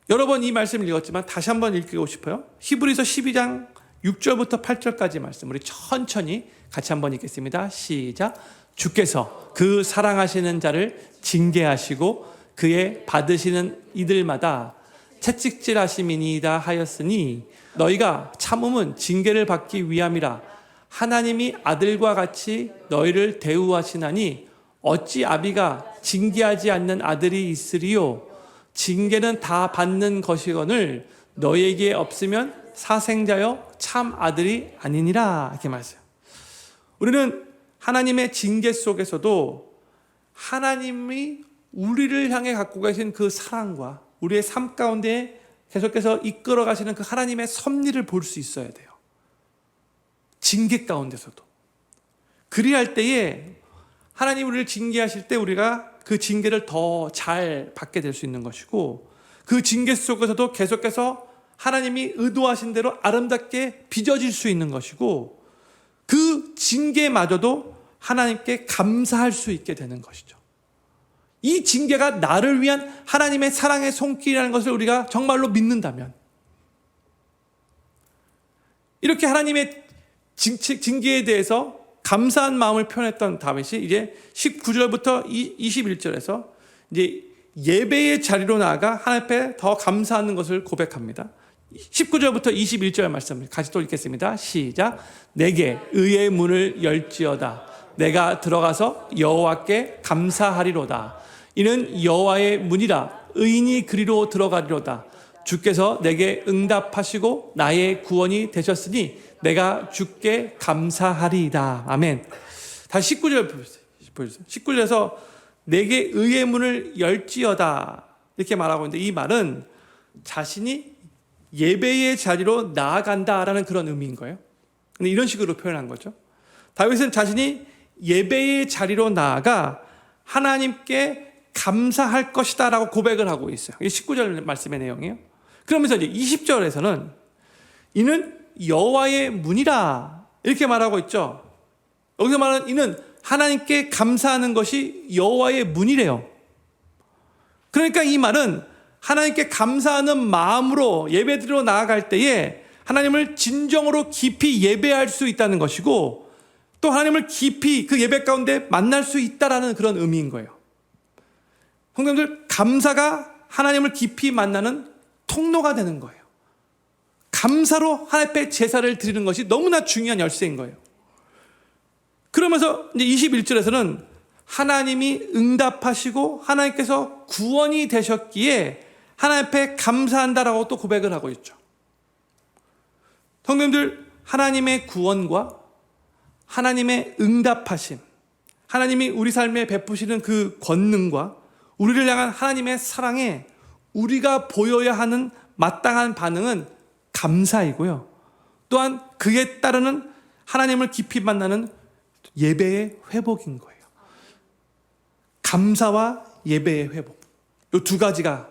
여러 번 이 말씀을 읽었지만 다시 한번 읽고 싶어요. 히브리서 12장 6절부터 8절까지 말씀 우리 천천히 같이 한번 읽겠습니다. 시작. 주께서 그 사랑하시는 자를 징계하시고 그의 받으시는 이들마다 채찍질하심이니이다 하였으니 너희가 참음은 징계를 받기 위함이라. 하나님이 아들과 같이 너희를 대우하시나니 어찌 아비가 징계하지 않는 아들이 있으리요. 징계는 다 받는 것이거늘 너희에게 없으면 사생자여 참 아들이 아니니라. 이렇게 말해요. 우리는 하나님의 징계 속에서도 하나님이 우리를 향해 갖고 계신 그 사랑과 우리의 삶 가운데 계속해서 이끌어 가시는 그 하나님의 섭리를 볼 수 있어야 돼요. 징계 가운데서도. 그리할 때에 하나님 우리를 징계하실 때 우리가 그 징계를 더 잘 받게 될 수 있는 것이고, 그 징계 속에서도 계속해서 하나님이 의도하신 대로 아름답게 빚어질 수 있는 것이고, 그 징계마저도 하나님께 감사할 수 있게 되는 것이죠. 이 징계가 나를 위한 하나님의 사랑의 손길이라는 것을 우리가 정말로 믿는다면, 이렇게 하나님의 징계에 대해서 감사한 마음을 표현했던 다윗이 이제 19절부터 21절에서 이제 예배의 자리로 나아가 하나님 앞에 더 감사하는 것을 고백합니다. 19절부터 21절 말씀 같이 또 읽겠습니다. 시작. 내게 의의 문을 열지어다. 내가 들어가서 여호와께 감사하리로다. 이는 여호와의 문이라. 의인이 그리로 들어가리로다. 주께서 내게 응답하시고 나의 구원이 되셨으니 내가 주께 감사하리이다. 아멘. 다시 19절 보여주세요. 19절에서 내게 의의 문을 열지어다 이렇게 말하고 있는데, 이 말은 자신이 예배의 자리로 나아간다라는 그런 의미인 거예요. 근데 이런 식으로 표현한 거죠. 다윗은 자신이 예배의 자리로 나아가 하나님께 감사할 것이다 라고 고백을 하고 있어요. 이게 19절 말씀의 내용이에요. 그러면서 이제 20절에서는 이는 여호와의 문이라 이렇게 말하고 있죠. 여기서 말하는 이는 하나님께 감사하는 것이 여호와의 문이래요. 그러니까 이 말은 하나님께 감사하는 마음으로 예배드리러 나아갈 때에 하나님을 진정으로 깊이 예배할 수 있다는 것이고, 또 하나님을 깊이 그 예배 가운데 만날 수 있다라는 그런 의미인 거예요. 성도님들, 감사가 하나님을 깊이 만나는 통로가 되는 거예요. 감사로 하나님 앞에 제사를 드리는 것이 너무나 중요한 열쇠인 거예요. 그러면서 이제 21절에서는 하나님이 응답하시고 하나님께서 구원이 되셨기에 하나님 앞에 감사한다라고 또 고백을 하고 있죠. 성도님들, 하나님의 구원과 하나님의 응답하심, 하나님이 우리 삶에 베푸시는 그 권능과 우리를 향한 하나님의 사랑에 우리가 보여야 하는 마땅한 반응은 감사이고요. 또한 그에 따르는 하나님을 깊이 만나는 예배의 회복인 거예요. 감사와 예배의 회복, 이 두 가지가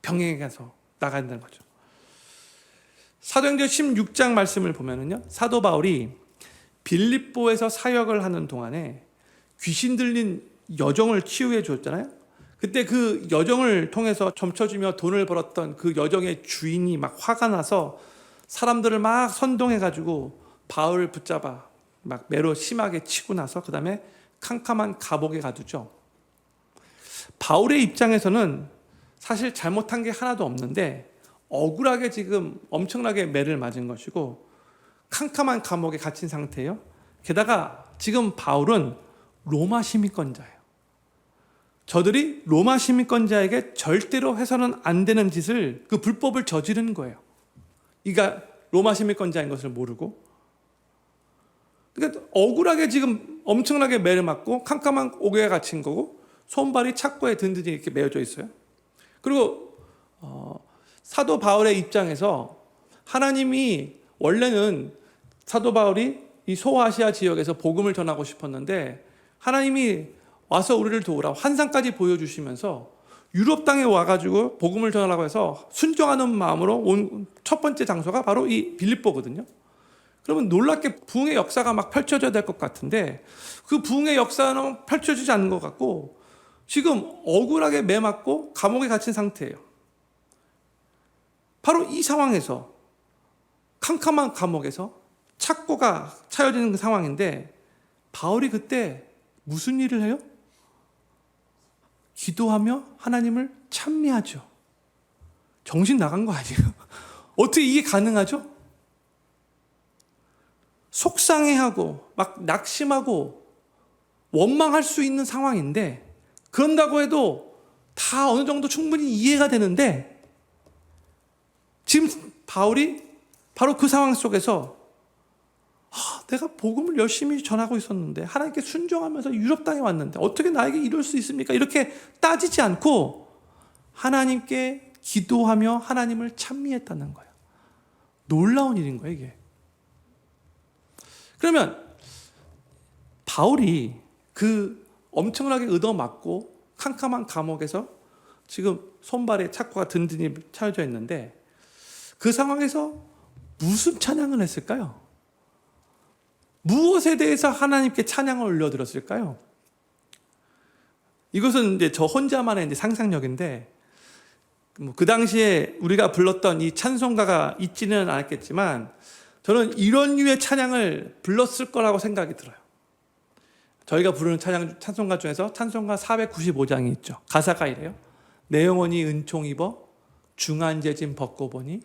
병행해서 나간다는 거죠. 사도행전 16장 말씀을 보면은요, 사도 바울이 빌립보에서 사역을 하는 동안에 귀신 들린 여종을 치유해 줬잖아요. 그때 그 여종을 통해서 점쳐주며 돈을 벌었던 그 여종의 주인이 막 화가 나서 사람들을 막 선동해가지고 바울을 붙잡아 막 매로 심하게 치고 나서 그 다음에 캄캄한 감옥에 가두죠. 바울의 입장에서는 사실 잘못한 게 하나도 없는데 억울하게 지금 엄청나게 매를 맞은 것이고 캄캄한 감옥에 갇힌 상태예요. 게다가 지금 바울은 로마 시민권자예요. 저들이 로마 시민권자에게 절대로 해서는 안 되는 짓을, 그 불법을 저지른 거예요. 그러니까 로마 시민권자인 것을 모르고, 그러니까 억울하게 지금 엄청나게 매를 맞고 캄캄한 옥에 갇힌 거고 손발이 착고에 든든히 이렇게 메어져 있어요. 그리고 사도 바울의 입장에서 하나님이 원래는 사도 바울이 이 소아시아 지역에서 복음을 전하고 싶었는데 하나님이 와서 우리를 도우라 환상까지 보여주시면서 유럽 땅에 와가지고 복음을 전하라고 해서 순종하는 마음으로 온 첫 번째 장소가 바로 이 빌립보거든요. 그러면 놀랍게 부흥의 역사가 막 펼쳐져야 될 것 같은데 그 부흥의 역사는 펼쳐지지 않는 것 같고 지금 억울하게 매맞고 감옥에 갇힌 상태예요. 바로 이 상황에서 캄캄한 감옥에서 착고가 차여지는 그 상황인데 바울이 그때 무슨 일을 해요? 기도하며 하나님을 찬미하죠. 정신 나간 거 아니에요? 어떻게 이게 가능하죠? 속상해하고 막 낙심하고 원망할 수 있는 상황인데 그런다고 해도 다 어느 정도 충분히 이해가 되는데 지금 바울이 바로 그 상황 속에서 내가 복음을 열심히 전하고 있었는데 하나님께 순종하면서 유럽 땅에 왔는데 어떻게 나에게 이럴 수 있습니까? 이렇게 따지지 않고 하나님께 기도하며 하나님을 찬미했다는 거예요. 놀라운 일인 거예요, 이게. 그러면 바울이 그 엄청나게 얻어맞고 캄캄한 감옥에서 지금 손발에 착고가 든든히 차여져 있는데 그 상황에서 무슨 찬양을 했을까요? 무엇에 대해서 하나님께 찬양을 올려드렸을까요? 이것은 이제 저 혼자만의 이제 상상력인데 그 당시에 우리가 불렀던 이 찬송가가 있지는 않았겠지만 저는 이런 류의 찬양을 불렀을 거라고 생각이 들어요. 저희가 부르는 찬송가 중에서 찬송가 495장이 있죠. 가사가 이래요. 내 영혼이 은총 입어 중한죄짐 벗고 보니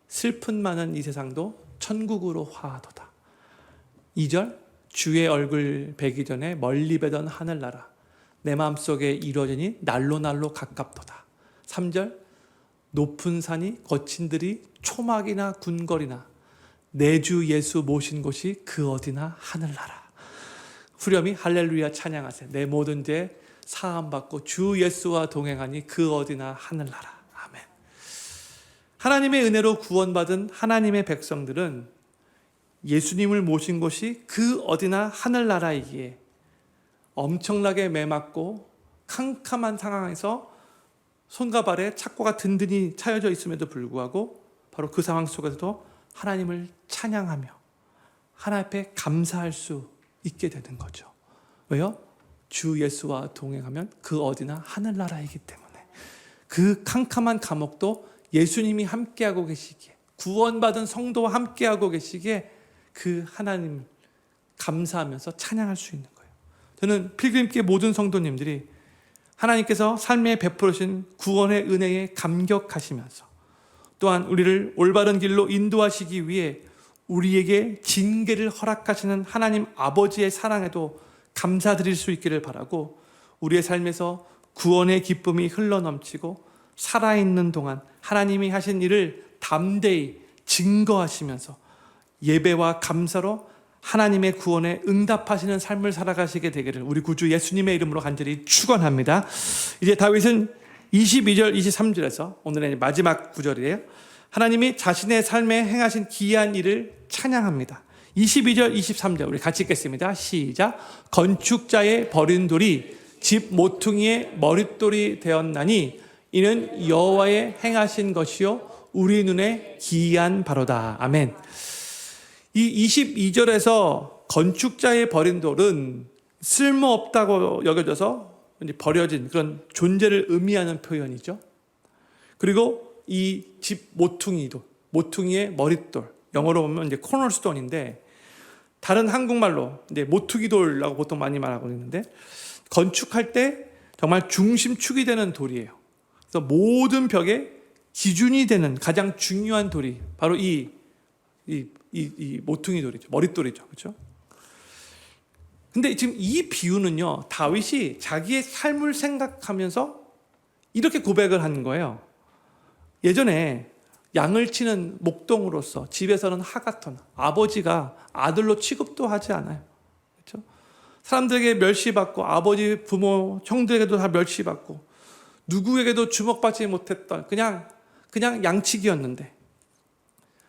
슬픈 많은 이 세상도 천국으로 화하도다. 2절 주의 얼굴 뵈기 전에 멀리 뵈던 하늘나라 내 마음속에 이루어지니 날로 날로 가깝도다. 3절 높은 산이 거친 들이 초막이나 군거리나 내 주 예수 모신 곳이 그 어디나 하늘나라. 후렴이 할렐루야 찬양하세 내 모든 죄 사함받고 주 예수와 동행하니 그 어디나 하늘나라. 아멘. 하나님의 은혜로 구원받은 하나님의 백성들은 예수님을 모신 곳이 그 어디나 하늘나라이기에 엄청나게 매맞고 캄캄한 상황에서 손과 발에 착고가 든든히 차여져 있음에도 불구하고 바로 그 상황 속에서도 하나님을 찬양하며 하나님 앞에 감사할 수 있게 되는 거죠. 왜요? 주 예수와 동행하면 그 어디나 하늘나라이기 때문에 그 캄캄한 감옥도 예수님이 함께하고 계시기에 구원받은 성도와 함께하고 계시기에 그 하나님 감사하면서 찬양할 수 있는 거예요. 저는 필그림교 모든 성도님들이 하나님께서 삶에 베풀으신 구원의 은혜에 감격하시면서 또한 우리를 올바른 길로 인도하시기 위해 우리에게 징계를 허락하시는 하나님 아버지의 사랑에도 감사드릴 수 있기를 바라고 우리의 삶에서 구원의 기쁨이 흘러넘치고 살아있는 동안 하나님이 하신 일을 담대히 증거하시면서 예배와 감사로 하나님의 구원에 응답하시는 삶을 살아가시게 되기를 우리 구주 예수님의 이름으로 간절히 축원합니다. 이제 다윗은 22절 23절에서 오늘의 마지막 구절이에요. 하나님이 자신의 삶에 행하신 기이한 일을 찬양합니다. 22절 23절 우리 같이 읽겠습니다. 시작. 건축자의 버린 돌이 집 모퉁이의 머릿돌이 되었나니 이는 여호와의 행하신 것이요 우리 눈에 기이한 바로다. 아멘. 이 22절에서 건축자의 버린 돌은 쓸모없다고 여겨져서 버려진 그런 존재를 의미하는 표현이죠. 그리고 이 집 모퉁이도 모퉁이의 머릿돌 영어로 보면 이제 코너스톤인데 다른 한국말로 이제 모퉁이돌이라고 보통 많이 말하고 있는데 건축할 때 정말 중심축이 되는 돌이에요. 그래서 모든 벽에 기준이 되는 가장 중요한 돌이 바로 이 모퉁이 돌이죠. 머릿돌이죠. 그렇죠? 근데 지금 이 비유는요, 다윗이 자기의 삶을 생각하면서 이렇게 고백을 한 거예요. 예전에 양을 치는 목동으로서 집에서는 하가톤, 아버지가 아들로 취급도 하지 않아요. 그렇죠? 사람들에게 멸시받고 아버지, 부모, 형들에게도 다 멸시받고 누구에게도 주목받지 못했던 그냥 양치기였는데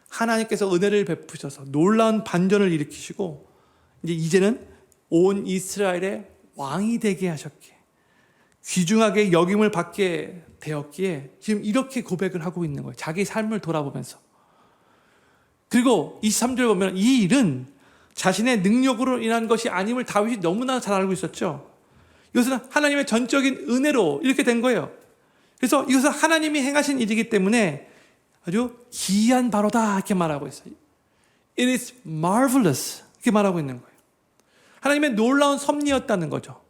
하나님께서 은혜를 베푸셔서 놀라운 반전을 일으키시고 이제는 온 이스라엘의 왕이 되게 하셨기에, 귀중하게 여김을 받게 되었기에 지금 이렇게 고백을 하고 있는 거예요. 자기 삶을 돌아보면서. 그리고 23절 보면 이 일은 자신의 능력으로 인한 것이 아님을 다윗이 너무나 잘 알고 있었죠. 이것은 하나님의 전적인 은혜로 이렇게 된 거예요. 그래서 이것은 하나님이 행하신 일이기 때문에 아주 기이한 바로다 이렇게 말하고 있어요. It is marvelous 이렇게 말하고 있는 거예요. 하나님의 놀라운 섭리였다는 거죠.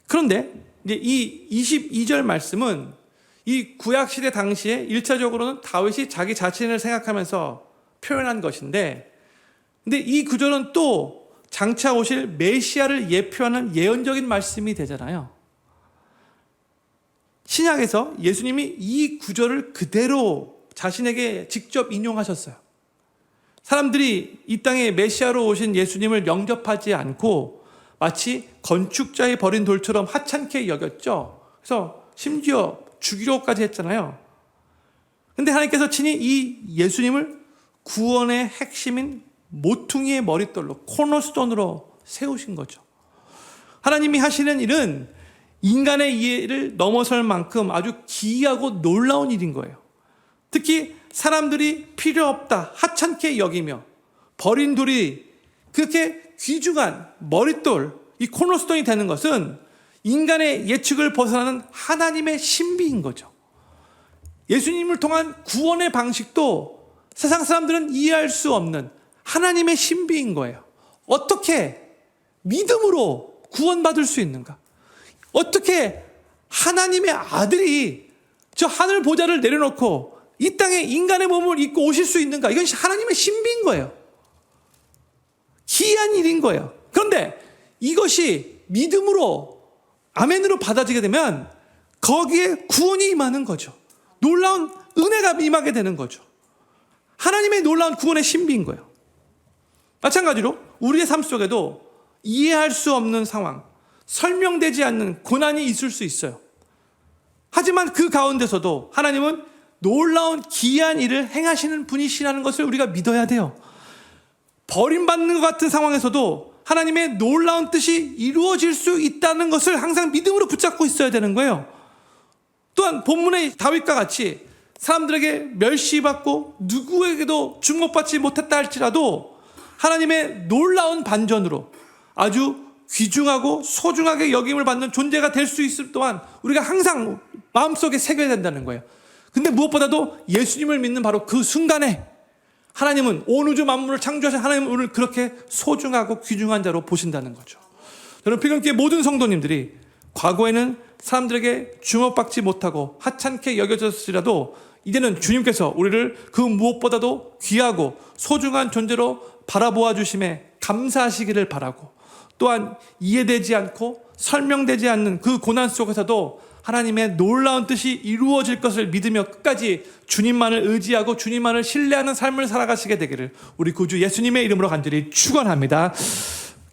그런데 이제 이 22절 말씀은 이 구약시대 당시에 1차적으로는 다윗이 자기 자신을 생각하면서 표현한 것인데, 근데 이 구절은 또 장차 오실 메시아를 예표하는 예언적인 말씀이 되잖아요. 신약에서 예수님이 이 구절을 그대로 자신에게 직접 인용하셨어요. 사람들이 이 땅에 메시아로 오신 예수님을 영접하지 않고 마치 건축자의 버린 돌처럼 하찮게 여겼죠. 그래서 심지어 죽이려고까지 했잖아요. 근데 하나님께서 친히 이 예수님을 구원의 핵심인 모퉁이의 머릿돌로, 코너스톤으로 세우신 거죠. 하나님이 하시는 일은 인간의 이해를 넘어설 만큼 아주 기이하고 놀라운 일인 거예요. 특히 사람들이 필요 없다, 하찮게 여기며 버린 돌이 그렇게 귀중한 머릿돌, 이 코너스톤이 되는 것은 인간의 예측을 벗어나는 하나님의 신비인 거죠. 예수님을 통한 구원의 방식도 세상 사람들은 이해할 수 없는 하나님의 신비인 거예요. 어떻게 믿음으로 구원받을 수 있는가? 어떻게 하나님의 아들이 저 하늘 보좌를 내려놓고 이 땅에 인간의 몸을 입고 오실 수 있는가? 이건 하나님의 신비인 거예요. 기이한 일인 거예요. 그런데 이것이 믿음으로, 아멘으로 받아지게 되면 거기에 구원이 임하는 거죠. 놀라운 은혜가 임하게 되는 거죠. 하나님의 놀라운 구원의 신비인 거예요. 마찬가지로 우리의 삶 속에도 이해할 수 없는 상황, 설명되지 않는 고난이 있을 수 있어요. 하지만 그 가운데서도 하나님은 놀라운 기이한 일을 행하시는 분이시라는 것을 우리가 믿어야 돼요. 버림받는 것 같은 상황에서도 하나님의 놀라운 뜻이 이루어질 수 있다는 것을 항상 믿음으로 붙잡고 있어야 되는 거예요. 또한 본문의 다윗과 같이 사람들에게 멸시받고 누구에게도 주목받지 못했다 할지라도 하나님의 놀라운 반전으로 아주 귀중하고 소중하게 여김을 받는 존재가 될 수 있을 또한 우리가 항상 마음속에 새겨야 된다는 거예요. 근데 무엇보다도 예수님을 믿는 바로 그 순간에 하나님은 온 우주 만물을 창조하신 하나님은 우리를 그렇게 소중하고 귀중한 자로 보신다는 거죠. 저는 필경교회 모든 성도님들이 과거에는 사람들에게 주목받지 못하고 하찮게 여겨졌을지라도 이제는 주님께서 우리를 그 무엇보다도 귀하고 소중한 존재로 바라보아 주심에 감사하시기를 바라고, 또한 이해되지 않고 설명되지 않는 그 고난 속에서도 하나님의 놀라운 뜻이 이루어질 것을 믿으며 끝까지 주님만을 의지하고 주님만을 신뢰하는 삶을 살아가시게 되기를 우리 구주 예수님의 이름으로 간절히 축원합니다.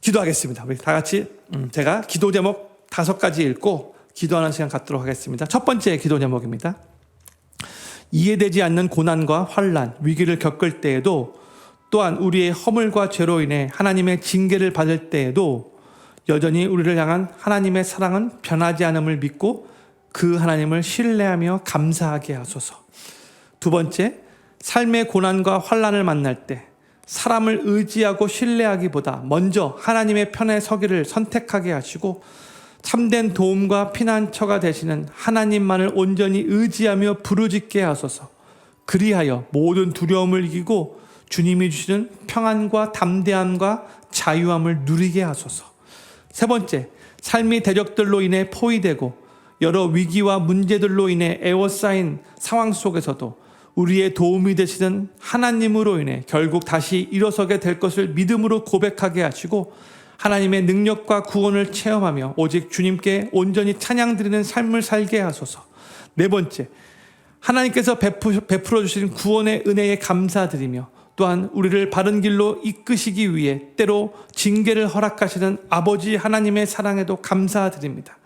기도하겠습니다. 우리 다 같이 제가 기도 제목 5가지 읽고 기도하는 시간 갖도록 하겠습니다. 첫 번째 기도 제목입니다. 이해되지 않는 고난과 환난, 위기를 겪을 때에도, 또한 우리의 허물과 죄로 인해 하나님의 징계를 받을 때에도 여전히 우리를 향한 하나님의 사랑은 변하지 않음을 믿고 그 하나님을 신뢰하며 감사하게 하소서. 두 번째, 삶의 고난과 환난을 만날 때 사람을 의지하고 신뢰하기보다 먼저 하나님의 편에 서기를 선택하게 하시고 참된 도움과 피난처가 되시는 하나님만을 온전히 의지하며 부르짖게 하소서. 그리하여 모든 두려움을 이기고 주님이 주시는 평안과 담대함과 자유함을 누리게 하소서. 세 번째, 삶의 대적들로 인해 포위되고 여러 위기와 문제들로 인해 에워싸인 상황 속에서도 우리의 도움이 되시는 하나님으로 인해 결국 다시 일어서게 될 것을 믿음으로 고백하게 하시고 하나님의 능력과 구원을 체험하며 오직 주님께 온전히 찬양드리는 삶을 살게 하소서. 네 번째, 하나님께서 베풀어 주신 구원의 은혜에 감사드리며 또한 우리를 바른 길로 이끄시기 위해 때로 징계를 허락하시는 아버지 하나님의 사랑에도 감사드립니다.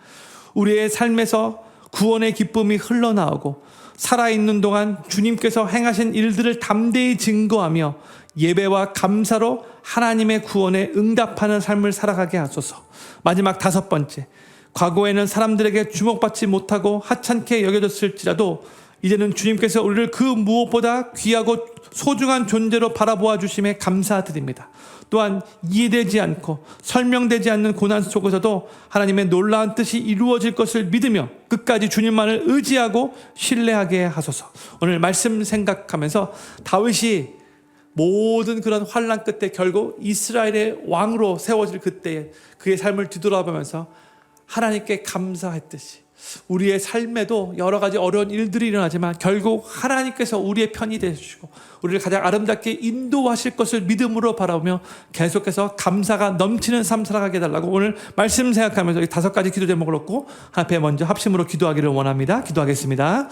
우리의 삶에서 구원의 기쁨이 흘러나오고 살아있는 동안 주님께서 행하신 일들을 담대히 증거하며 예배와 감사로 하나님의 구원에 응답하는 삶을 살아가게 하소서. 마지막 5번째, 과거에는 사람들에게 주목받지 못하고 하찮게 여겨졌을지라도 이제는 주님께서 우리를 그 무엇보다 귀하고 소중한 존재로 바라보아 주심에 감사드립니다. 또한 이해되지 않고 설명되지 않는 고난 속에서도 하나님의 놀라운 뜻이 이루어질 것을 믿으며 끝까지 주님만을 의지하고 신뢰하게 하소서. 오늘 말씀 생각하면서 다윗이 모든 그런 환난 끝에 결국 이스라엘의 왕으로 세워질 그때에 그의 삶을 뒤돌아보면서 하나님께 감사했듯이 우리의 삶에도 여러 가지 어려운 일들이 일어나지만 결국 하나님께서 우리의 편이 되시고 우리를 가장 아름답게 인도하실 것을 믿음으로 바라보며 계속해서 감사가 넘치는 삶 살아가게 해달라고 오늘 말씀 생각하면서 5가지 기도 제목을 얻고 앞에 먼저 합심으로 기도하기를 원합니다. 기도하겠습니다.